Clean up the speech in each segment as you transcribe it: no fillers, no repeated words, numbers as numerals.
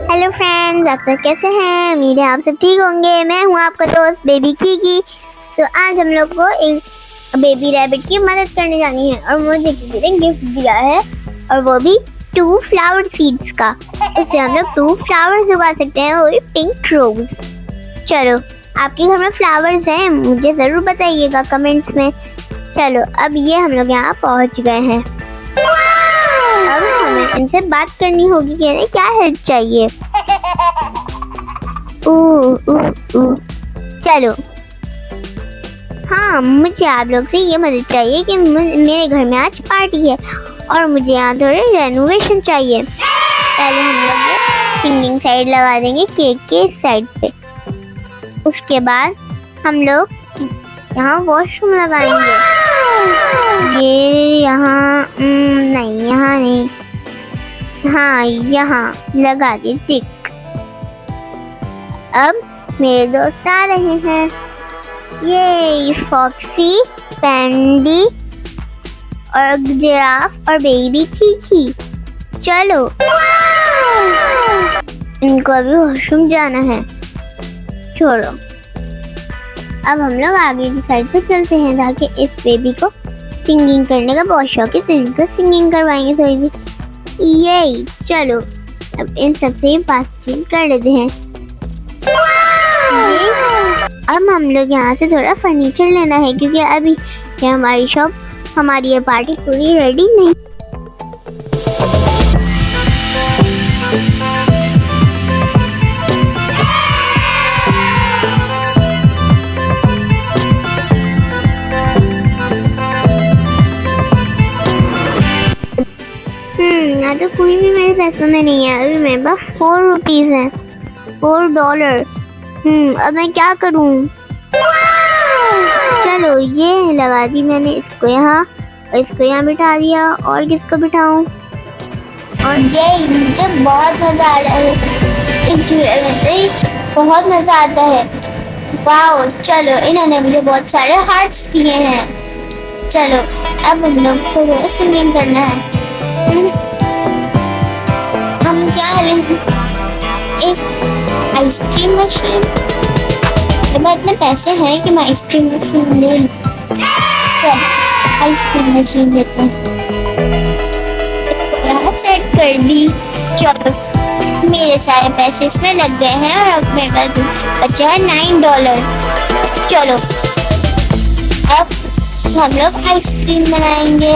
Hello friends, आप सब कैसे हैं? उम्मीद है आप सब ठीक होंगे। मैं हूं आपका दोस्त बेबी कीकी। तो आज हम लोग को एक बेबी रैबिट की मदद करने जानी है और मुझे किसी ने गिफ्ट दिया है और वो भी 2 फ्लावर सीड्स का। उससे हम लोग 2 फ्लावर्स उगा सकते हैं, वो भी पिंक रोज। चलो, आपके घर में फ्लावर्स हैं? मुझे ज़रूर बताइएगा कमेंट्स में। चलो, अब ये हम लोग यहाँ पहुँच गए हैं। अब हमें इनसे बात करनी होगी कि इन्हें क्या हेल्प चाहिए। चलो, हाँ, मुझे आप लोग से ये मदद चाहिए कि मेरे घर में आज पार्टी है और मुझे यहाँ थोड़े रेनोवेशन चाहिए। पहले हम लोग ये सिंगिंग साइड लगा देंगे केक के साइड पे। उसके बाद हम लोग यहाँ वॉशरूम लगाएंगे। ये यहाँ नहीं, यहाँ नहीं, हाँ यहाँ लगा दी टिक। अब मेरे दोस्त आ रहे हैं, ये फॉक्सी, पैंडी और जिराफ और बेबी कीकी। चलो, इनको अभी वॉशरूम जाना है। छोड़ो, अब हम लोग आगे की साइड पे चलते हैं ताकि इस बेबी को सिंगिंग करने का बहुत शौक है, तो इनको सिंगिंग करवाएंगे थोड़ी सी। यही, चलो अब इन सबसे बातचीत कर लेते हैं। अब हम लोग यहाँ से थोड़ा फर्नीचर लेना है क्योंकि अभी ये हमारी शॉप, हमारी ये पार्टी पूरी रेडी नहीं। यहाँ तो कोई भी मेरे पैसों में नहीं है। अभी मेरे पास 4 रुपीज है, $4। अब मैं क्या करूँ? चलो, ये लगा दी मैंने इसको यहाँ और इसको यहाँ बिठा दिया। और किसको बिठाऊं? और ये मुझे बहुत मजा आ रहा है इस झूले में, तो बहुत मजा आता है। वाओ, चलो, इन्होंने मुझे बहुत सारे हार्ट्स दिए हैं। चलो, अब हम लोग को सिंगिंग करना है। हम क्या लेंगे? एक आइसक्रीम मशीन। मेरे इतने पैसे हैं कि मैं आइसक्रीम मशीन ले लूं। चल, आइसक्रीम मशीन लेते हैं। यहाँ सेट कर दी। चलो, मेरे सारे पैसे इसमें लग गए हैं और अब मेरे पास बचा है $9। चलो, अब हम लोग आइसक्रीम बनाएंगे।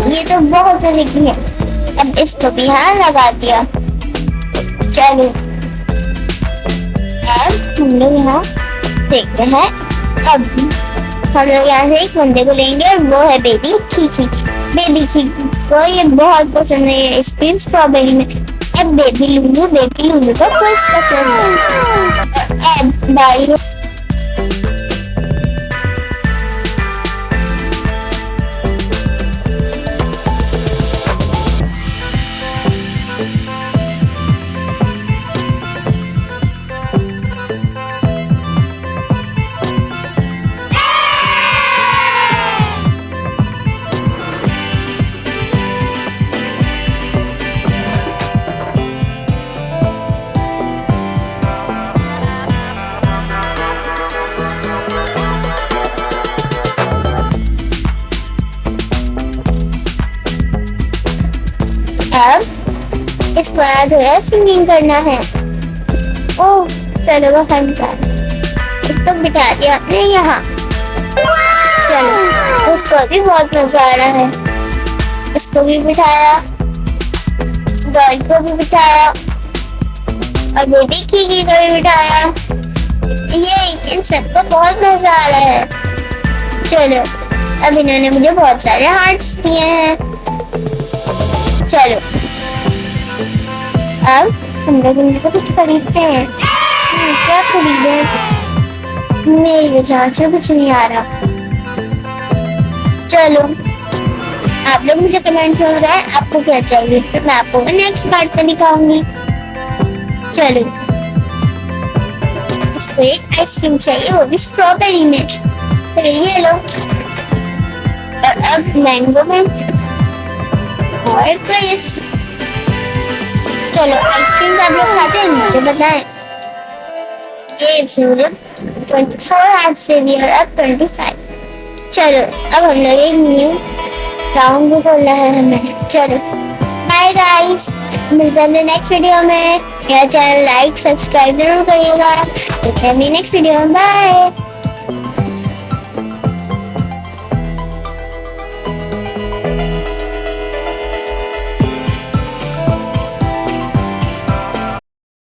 ये तो बहुत लगी है। अब इसको भी यहाँ लगा दिया। चलो, अब हम लोग यहाँ देखते हैं। अब हम लोग यहाँ से एक बंदे को लेंगे और वो है बेबी कीकी। बेबी कीकी को ये बहुत पसंद है, ये आइसक्रीम स्ट्रॉबेरी में। अब बेबी लुल्लू को कुछ पसंद है। अब बारी अब इसको आज है सिंगिंग करना है। ओह, चलो, वो हम इसको बिठा दिया आपने यहाँ। चलो, उसको भी बहुत मजा आ रहा है। इसको भी बिठाया, गर्ल को भी बिठाया और बेबी कीकी को भी बिठाया। ये इन सबको बहुत मजा आ रहा है। चलो, अब इन्होंने मुझे बहुत सारे हार्ट्स दिए हैं। चलो अब हम लोग इनको कुछ खरीदते हैं। क्या खरीदे? मेरे विचार में कुछ नहीं आ रहा। चलो आप लोग मुझे कमेंट्स में बताएं आपको क्या चाहिए, तो मैं आपको नेक्स्ट पार्ट में दिखाऊंगी। चलो इसको एक आइसक्रीम चाहिए, वो भी स्ट्रॉबेरी में। चलो ये लो। और अब मैंगो में और कोई। चलो आइसक्रीम आप लोग खाते हैं मुझे बताएं। ये 24 हाथ से भी और अब 25। चलो अब हम लोग एक न्यू राउंड भी खोलना है हमें। चलो बाय गाइस, मिलते हैं नेक्स्ट वीडियो में। मेरा चैनल लाइक सब्सक्राइब जरूर करिएगा। मिलते हैं नेक्स्ट वीडियो में। बाय।